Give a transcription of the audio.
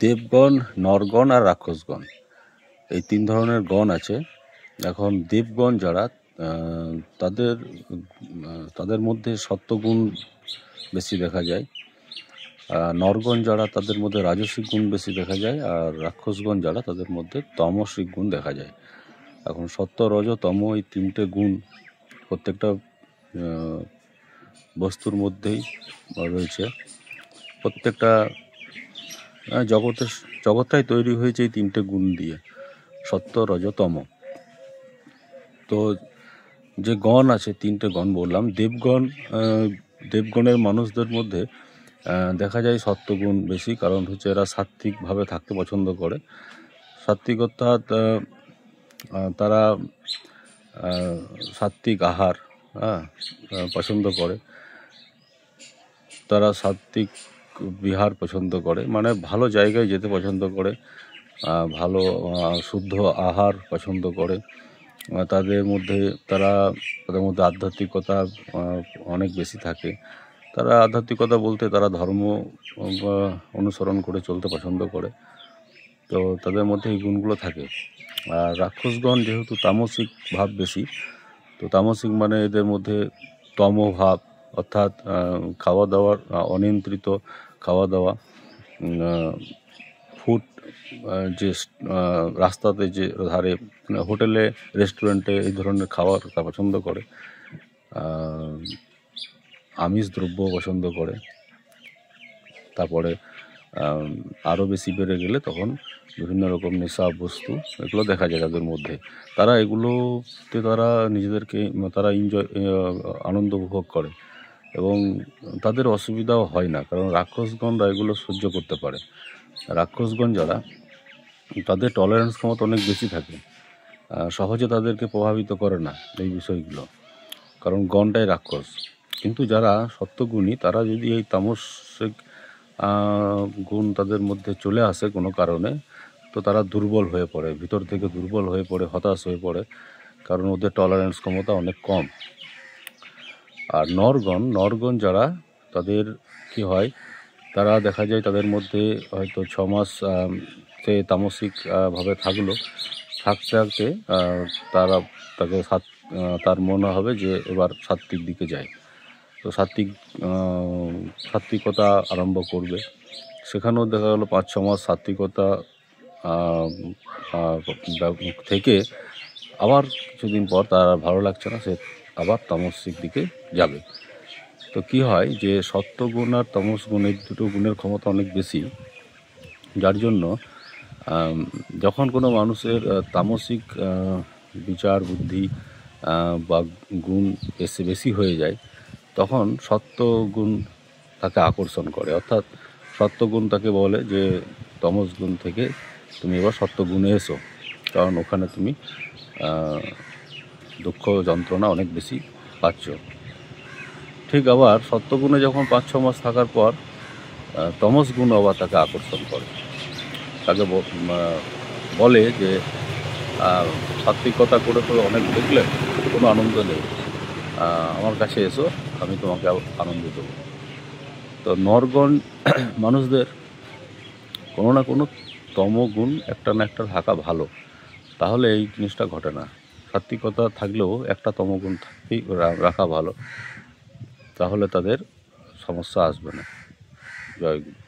দেবগণ, নরগণ আর রাক্ষসগণ, এই তিন ধরনের গণ আছে। এখন দেবগণ যারা তাদের তাদের মধ্যে সত্ত্বগুণ বেশি দেখা যায়। নরগণ যারা তাদের মধ্যে রাজসিক গুণ বেশি দেখা যায়, আর রাক্ষসগণ যারা তাদের মধ্যে তামসিক গুণ দেখা যায়। এখন সত্ত্ব, রজ, তম এই তিনটে গুণ প্রত্যেকটা বস্তুর মধ্যেই রয়েছে। প্রত্যেকটা জগৎটাই তৈরি হয়েছে এই তিনটে গুণ দিয়ে, সত্ত্ব, রজ, তম। তো যে গণ আছে, তিনটে গণ বললাম। দেবগণের মানুষদের মধ্যে দেখা যায় সত্ত্বগুণ বেশি, কারণ হচ্ছে এরা সাত্ত্বিকভাবে থাকতে পছন্দ করে। সাত্ত্বিক অর্থাৎ তারা সাত্ত্বিক আহার পছন্দ করে, তারা সাত্ত্বিক বিহার পছন্দ করে, মানে ভালো জায়গায় যেতে পছন্দ করে, ভালো শুদ্ধ আহার পছন্দ করে। তাদের মধ্যে আধ্যাত্মিকতা অনেক বেশি থাকে। তারা আধ্যাত্মিকতা বলতে তারা ধর্ম অনুসরণ করে চলতে পছন্দ করে। তো তাদের মধ্যে এই গুণগুলো থাকে। আর রাক্ষসগণ যেহেতু তামসিক ভাব বেশি, তো তামসিক মানে এদের মধ্যে তম ভাব, অর্থাৎ খাওয়া দাওয়ার অনিয়ন্ত্রিত খাওয়া দাওয়া, ফুড যে রাস্তাতে যে ধারে হোটেলে, রেস্টুরেন্টে এই ধরনের খাবার পছন্দ করে, আমিষ দ্রব্য পছন্দ করে। তারপরে আরও বেশি বেড়ে গেলে তখন বিভিন্ন রকম নেশা বস্তু এগুলো দেখা যায় তাদের মধ্যে। তারা এগুলোতে তারা আনন্দ উপভোগ করে, এবং তাদের অসুবিধাও হয় না, কারণ রাক্ষসগণরা এগুলো সহ্য করতে পারে। রাক্ষসগণ যারা, তাদের টলারেন্স ক্ষমতা অনেক বেশি থাকে, সহজে তাদেরকে প্রভাবিত করে না এই বিষয়গুলো, কারণ গণটাই রাক্ষস। কিন্তু যারা সত্ত্বগুণী, তারা যদি এই তামসিক গুণ তাদের মধ্যে চলে আসে কোনো কারণে, তো তারা দুর্বল হয়ে পড়ে, ভিতর থেকে দুর্বল হয়ে পড়ে, হতাশ হয়ে পড়ে, কারণ ওদের টলারেন্স ক্ষমতা অনেক কম। আর নরগণ যারা, তাদের কি হয়, তারা দেখা যায় তাদের মধ্যে হয়তো 6 মাস সে তামসিক ভাবে থাকতে তার মনে হবে যে এবার সাত্ত্বিক দিকে যায়। তো সাত্ত্বিকতা আরম্ভ করবে। সেখানেও দেখা গেলো 5-6 মাস সাত্ত্বিকতা থেকে আবার কিছুদিন পর তার ভালো লাগছে না, সে আবার তামসিক দিকে যাবে। তো কি হয় যে সত্ত্বগুণ আর তামস গুণ, এই দুটো গুণের ক্ষমতা অনেক বেশি, যার জন্য যখন কোনো মানুষের তামসিক বিচার বুদ্ধি বা গুণ বেশি হয়ে যায়, তখন সত্ত্বগুণ তাকে আকর্ষণ করে। অর্থাৎ সত্ত্বগুণ তাকে বলে যে তমস গুণ থেকে তুমি এবার সত্ত্বগুণে এসো, কারণ ওখানে তুমি দুঃখ যন্ত্রণা অনেক বেশি পাচ্ছ। ঠিক আবার সত্ত্বগুণে যখন 5-6 মাস থাকার পর তমস গুণ আবার তাকে আকর্ষণ করে, তাকে বলে যে সাত্ত্বিকতা করে অনেক দেখলে কোনো আনন্দ নেই, আমার কাছে এসো, আমি তোমাকে আনন্দ দেবো। তো নরগণ মানুষদের কোনো না কোনো তমগুণ একটা না একটা থাকা ভালো, তাহলে এই জিনিসটা ঘটে না। সাত্ত্বিকতা থাকলেও একটা তমগুণ রাখা ভালো, তাহলে তাদের সমস্যা আসবে না। জয় গুরু।